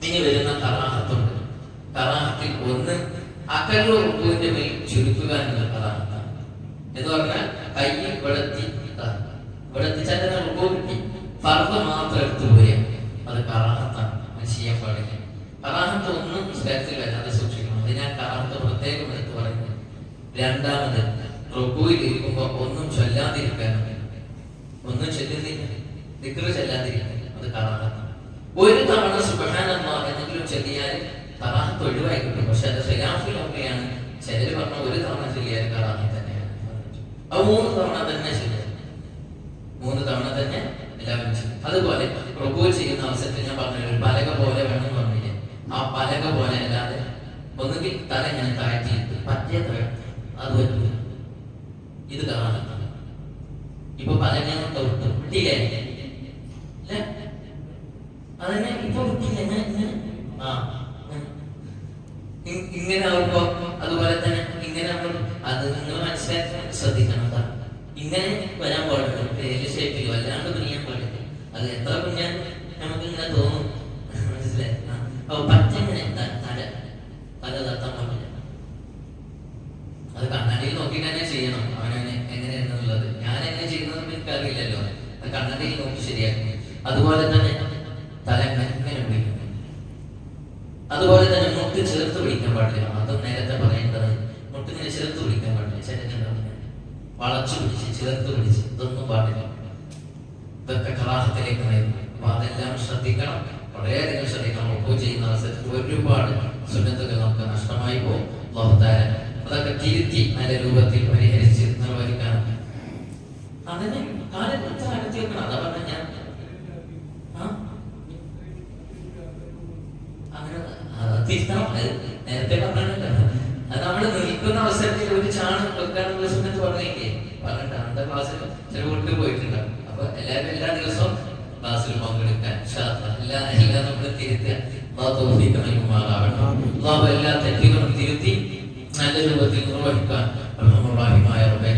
ഇനി വരുന്ന കറാഹത്തുണ്ട്. കറാഹത്തിൽ ഒന്ന് അകലു റുക്കുവിന്റെ മേൽ ചുരുക്കുക എന്ന കറാഹത്താണ്. എന്ന് പറഞ്ഞാൽ കൈ വെളുത്തിച്ചാൽ റുക്കു കിട്ടി, ഫർദ് മാത്രം എടുത്തു പോയ അത് കറാഹത്താണ്, അത് ചെയ്യാൻ പാടില്ല. കറാഹത്ത് ഒന്നും നിസ്കാരത്തിൽ വരാതെ സൂക്ഷിക്കണം. അതിനാൽ കറാഹത്ത് പ്രത്യേകം എടുത്ത് പറയുന്നത്. രണ്ടാമത് റുക്കുവിൽ ഇരിക്കുമ്പോ ഒന്നും ചൊല്ലാതിരിക്കാനും, ഒന്നും ചൊല്ലുന്നില്ല, ദിക്ർ ചൊല്ലാതിരിക്കാൻ, അത് കറാഹത്താണ്. ഒരു തവണ സുബ്ഹാനല്ലാഹ് എന്തെങ്കിലും ചൊല്ലിയാൽ കറാഹത്ത് ഒഴിവായി കിട്ടും. പക്ഷെ അത് ഖിലാഫിലൊക്കെയാണ്. ചിലർ പറഞ്ഞ ഒരു തവണ ചൊല്ലിയാൽ കറാഹത്ത് തന്നെയാണ്. അത് 3 തവണ തന്നെ ശരിയാണ്, 3 തവണ തന്നെ എല്ലാവരും ചെയ്യും. അതുപോലെ റുക്കൂ ചെയ്യുന്ന അവസരത്തിൽ ഞാൻ പറഞ്ഞ ഒരു പലക പോലെ വേണമെന്ന് പറഞ്ഞില്ലേ, ആ പലക പോലെ അല്ലാതെ ഒന്നുകിൽ തല ഇങ്ങനെ താഴ്ത്തിയിട്ട് പറ്റേ താഴ്ത്തി, അത് പറ്റില്ല, ഇത് കറാഹത്താണ്. ഇപ്പൊ പലക തൊട്ട് വിട്ടില്ലേ, അതന്നെ ഇപ്പൊ വിട്ടില്ല, ഇങ്ങനെ ആവുമ്പോ അതുപോലെ തന്നെ ഇങ്ങനെ നമ്മൾ അത് നിങ്ങൾ മനസ്സിലാക്കാൻ ശ്രദ്ധിക്കണം. ഇങ്ങനെ വരാൻ പാടില്ല, ഏത് ഷേപ്പിൽ വല്ലാണ്ട് കുനിയാൻ പാടില്ല. അത് എത്ര കുഞ്ഞാൻ നമുക്ക് ഇങ്ങനെ തോന്നും, മനസ്സിലായി? അപ്പൊ പച്ചങ്ങനെ തല തത്താൻ പാടില്ല. അത് കണ്ണാടിയിൽ നോക്കി തന്നെ ചെയ്യണം. അവനെ എങ്ങനെയാണെന്നുള്ളത് ഞാൻ എങ്ങനെ ചെയ്യുന്നത് എനിക്കറിയില്ലല്ലോ, അത് കണ്ണാടിയിൽ നോക്കി ശരിയാക്കും. അതുപോലെ തന്നെ തല എങ്ങനെ പിടിക്കും. അതുപോലെ തന്നെ മുട്ട് ചേർത്ത് പിടിക്കാൻ പാടില്ല. അതും നേരത്തെ പറയേണ്ടത്, മുട്ടിനെ ചേർത്ത് പിടിക്കാൻ പാടില്ല. ചിലരുണ്ടാവും വളച്ചു പിടിച്ച് ചേർത്ത് പിടിച്ച്, ഇതൊന്നും പാടില്ല. ഇതൊക്കെ കറാഹത്തിലേക്ക് നയിക്കും. അപ്പൊ അതെല്ലാം ശ്രദ്ധിക്കണം, വളരെയധികം ശ്രദ്ധിക്കണം. റുക്കൂ ചെയ്യുന്ന അവസരത്തിൽ ഒരുപാട് സുന്നത്തുകൾ നമുക്ക് നഷ്ടമായി പോകും. അല്ലാഹു തആല അതൊക്കെ തിരുത്തി നല്ല രൂപത്തിൽ പരിഹരിച്ച് നിർവഹിക്കണം. അതിന് കാലം എത്ര അകത്തി വെക്കണം. അതാ പറഞ്ഞ ഞാൻ അങ്ങനെ തിരുത്തണം. നേരത്തെ പറഞ്ഞില്ല, അത് നമ്മൾ നിൽക്കുന്ന അവസരത്തിൽ ഒരു ചാണ് വെക്കാനുള്ള സുന്നത്ത് പറഞ്ഞില്ലേ, പറഞ്ഞിട്ട് അന്നത്തെ ക്ലാസ്സിൽ ചില വീട്ടിൽ പോയിട്ടുണ്ടാവും. അപ്പൊ എല്ലാവരും എല്ലാ ദിവസവും ക്ലാസ്സിൽ പങ്കെടുക്കാൻ എല്ലാം നമ്മൾ തിരുത്തുക. എല്ലാ തെറ്റുകളും തിരുത്തി നല്ല രൂപത്തിൽ നിർവഹിക്കാൻ റഹ്മാനായ റബ്ബേ